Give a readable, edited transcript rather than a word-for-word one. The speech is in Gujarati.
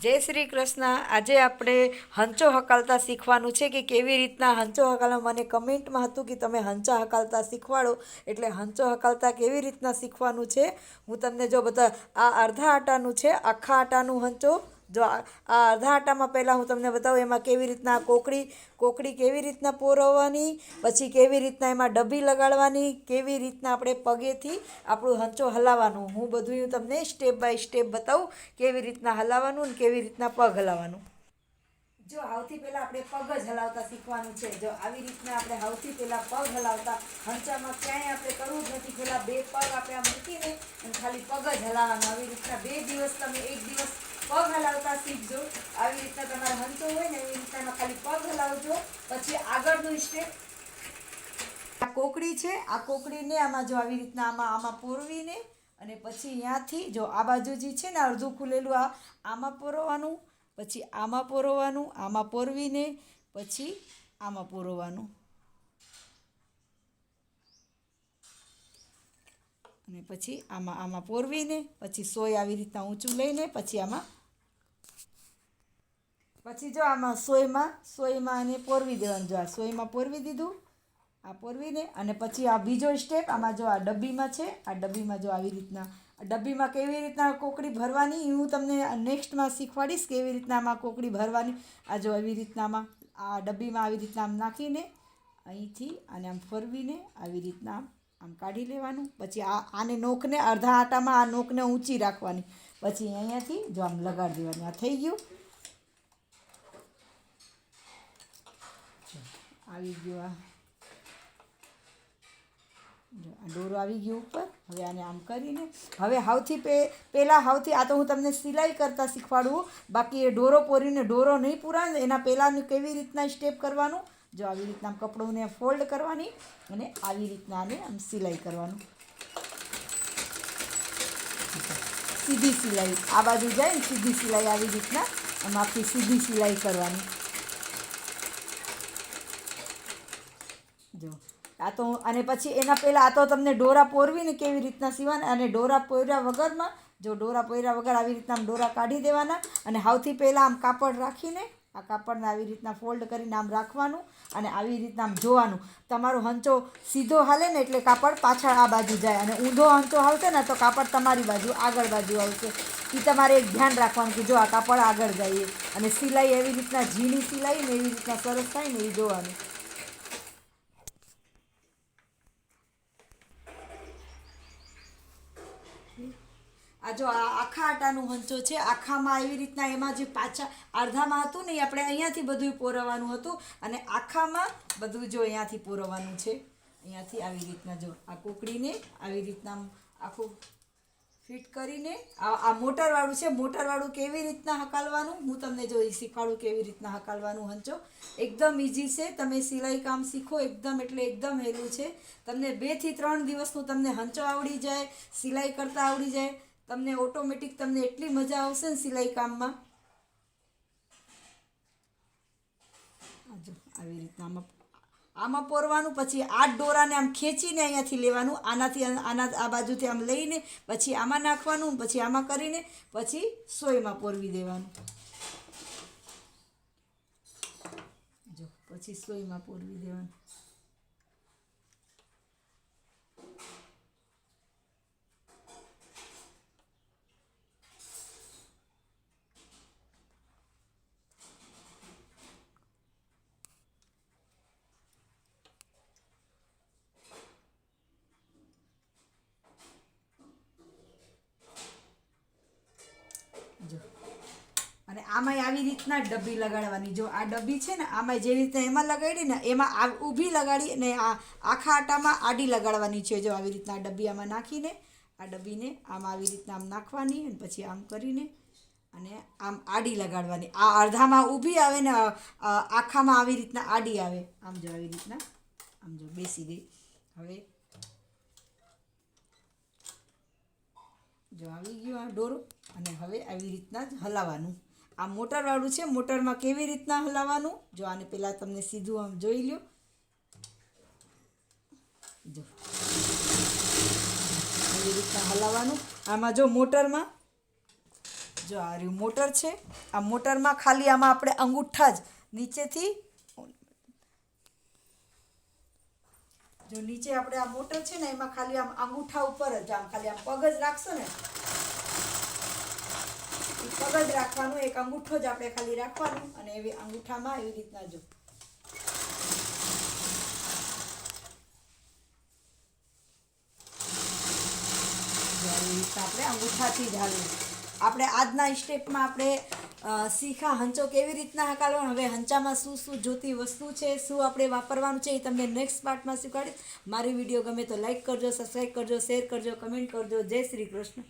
જય શ્રી કૃષ્ણ। આજે આપણે હંચો હકાલતા શીખવાનું છે કે કેવી રીતના હંચો હકાલવા। મને કમેન્ટમાં હતું કે તમે હંચા હકાલતા શીખવાડો, એટલે હંચો હકાલતા કેવી રીતના શીખવાનું છે હું તમને જો બધા આ અડધા આટાનું છે, આખા આટાનું હંચો। જો આ અડધા આટામાં પહેલાં હું તમને બતાવું એમાં કેવી રીતના કોકડી કેવી રીતના પોરવવાની, પછી કેવી રીતના એમાં ડબ્બી લગાડવાની, કેવી રીતના આપણે પગેથી આપણું હંચો હલાવવાનું, હું બધું તમને સ્ટેપ બાય સ્ટેપ બતાવું કેવી રીતના હલાવવાનું ને કેવી રીતના પગ હલાવવાનું। જો સૌથી પહેલાં આપણે પગ જ હલાવતા શીખવાનું છે। જો આવી રીતના આપણે સૌથી પહેલાં પગ હલાવતા, હંચામાં ક્યાંય આપણે કરવું જ નથી, પહેલાં બે પગ આપણે આમ મૂકીને અને ખાલી પગ જ હલાવવાનું। આવી રીતના 2 દિવસ તમે 1 દિવસ પગ હલાવતા શીખજો। આવી રીતના તમારો હંચો હોય ને એવી રીતના ખાલી પગ હલાવજો। પછી આગળનું સ્ટેપ, આ કોકડી છે, આ કોકડીને આમાં જો આવી રીતના આમાં પોરવીને અને પછી અહીંયાથી જો આ બાજુ જે છે ને અડધું ખુલેલું આમાં પોરવવાનું, પછી આમાં પોરવવાનું, આમાં પોરવીને પછી આમાં પોરવવાનું અને પછી આમાં પોરવીને પછી સોય આવી રીતના ઊંચું લઈને પછી આમાં, પછી જો આમાં સોયમાં એને પોરવી દેવાનું। જો આ સોયમાં પોરવી દીધું, આ પોરવીને અને પછી આ બીજો સ્ટેપ, આમાં જો આ ડબ્બીમાં છે, આ ડબ્બીમાં જો આવી રીતના ડબ્બીમાં કેવી રીતના કોકડી ભરવાની એ હું તમને નેક્સ્ટમાં શીખવાડીશ, કેવી રીતના આમાં કોકડી ભરવાની। આ જો આવી રીતનામાં આ ડબ્બીમાં આવી રીતના આમ નાખીને અહીંથી અને આમ ફરવીને આવી રીતના આમ કાઢી લેવાનું। પછી આને નોકને અડધા આટામાં આ નોકને ઊંચી રાખવાની, પછી અહીંયાથી જો આમ લગાડી દેવાની। આ થઈ ગયું, આવી ગયો, આ દોરો આવી ગયો ઉપર। હવે આને આમ કરીને હવે પહેલાં આ તો હું તમને સિલાઈ કરતાં શીખવાડું, બાકી એ દોરો પોરીને દોરો નહીં પૂરાય એના પહેલાંનું કેવી રીતના સ્ટેપ કરવાનું। જો આવી રીતના કપડુંને ફોલ્ડ કરવાની અને આવી રીતના આને આમ સિલાઈ કરવાનું, સીધી સિલાઈ આ બાજુ જાય ને સીધી સિલાઈ આવી રીતના આમ આખી સીધી સિલાઈ કરવાની। જો આ તો અને પછી એના પહેલાં આ તો તમને ડોરા પોરવીને કેવી રીતના સીવાના, અને ડોરા પોર્યા વગરમાં જો ડોરા પોર્યા વગર આવી રીતના આમ ડોરા કાઢી દેવાના અને સૌથી પહેલાં આમ કાપડ રાખીને આ કાપડને આવી રીતના ફોલ્ડ કરીને આમ રાખવાનું અને આવી રીતના આમ જોવાનું। તમારો હંચો સીધો હાલે ને એટલે કાપડ પાછળ આ બાજુ જાય, અને ઊંધો હંચો હાલશે ને તો કાપડ તમારી બાજુ આગળ બાજુ આવશે। એ તમારે એક ધ્યાન રાખવાનું કે જો આ કાપડ આગળ જાય અને સિલાઈ એવી રીતના ઝીણી સિલાઈ ને એવી રીતના સરસ થાય ને એ જોવાનું। આ જો આ આખા આટાનું હંચો છે, આખામાં એવી રીતના એમાં જે પાછા અડધામાં હતું ને એ આપણે અહીંયાથી બધું પોરવવાનું હતું, અને આખામાં બધું જો અહીંયાથી પોરવવાનું છે। અહીંયાથી આવી રીતના જો આ કોકડીને આવી રીતના આખું ફિટ કરીને આ મોટરવાળું છે, મોટરવાળું કેવી રીતના હકાલવાનું હું તમને જો શીખવાડું કેવી રીતના હકાલવાનું હંચો। એકદમ ઇઝી છે, તમે સિલાઈ કામ શીખો એકદમ એટલે એકદમ સહેલું છે। તમને 2 થી 3 દિવસનું તમને હંચો આવડી જાય, સિલાઈ કરતાં આવડી જાય, તમને ઓટોમેટિક તમને એટલી મજા આવશે ને સિલાઈ કામમાં। જો આવી રીતના આમાં પોરવાનું, પછી આ દોરાને આમ ખેંચીને અહીંયાથી લેવાનું, આ બાજુથી આમ લઈને પછી આમાં નાખવાનું, પછી આમાં કરીને પછી સોયમાં પોરવી દેવાનું। જો પછી સોયમાં પોરવી દેવાનું। જો અને આમાં આવી રીતના ડબ્બી લગાડવાની। જો આ ડબ્બી છે ને આમાં જે રીતના એમાં લગાડી ને એમાં ઊભી લગાડી અને આ આખા આટામાં આડી લગાડવાની છે। જો આવી રીતના ડબ્બી આમાં નાખીને આ ડબ્બીને આમાં આવી રીતના આમ નાખવાની અને પછી આમ કરીને અને આમ આડી લગાડવાની। આ અડધામાં ઊભી આવે ને આખામાં આવી રીતના આડી આવે, આમ જો આવી રીતના આમ જો બેસી ગઈ। હવે જો આવી ગયો આ દોરો, અને હવે આવી રીતના જ હલાવવાનું। આ મોટરવાળું છે, મોટરમાં કેવી રીતના હલાવવાનું જો આને પહેલાં તમને સીધું આમ જોઈ લ્યો। જો એવી રીતના હલાવવાનું। આમાં જો મોટરમાં જો આ રહ્યું મોટર છે. આ મોટરમાં ખાલી આમાં આપણે અંગૂઠા જ નીચેથી, જો નીચે આપણે આ મોટર છે ને એમાં ખાલી આમ અંગૂઠા ઉપર જ આમ ખાલી આમ પગ જ રાખશો ને, એ પગ જ રાખવાનું, એક અંગૂઠો જ આપણે ખાલી રાખવાનું અને એવી અંગૂઠામાં એવી રીતના જો આવી રીતના આપણે અંગૂઠાથી જ હાલવું. આપણે આજના સ્ટેપમાં આપણે શીખા હંચો કેવી રીતના હકાલવાનો. હવે હંચામાં શું શું જોતી વસ્તુ છે, શું આપણે વાપરવાનું છે એ તમને નેક્સ્ટ પાર્ટમાં શીખવાડીશ. મારી વિડીયો ગમે તો લાઈક કરજો, સબસ્ક્રાઈબ કરજો, શેર કરજો, કમેન્ટ કરજો. જય શ્રી કૃષ્ણ.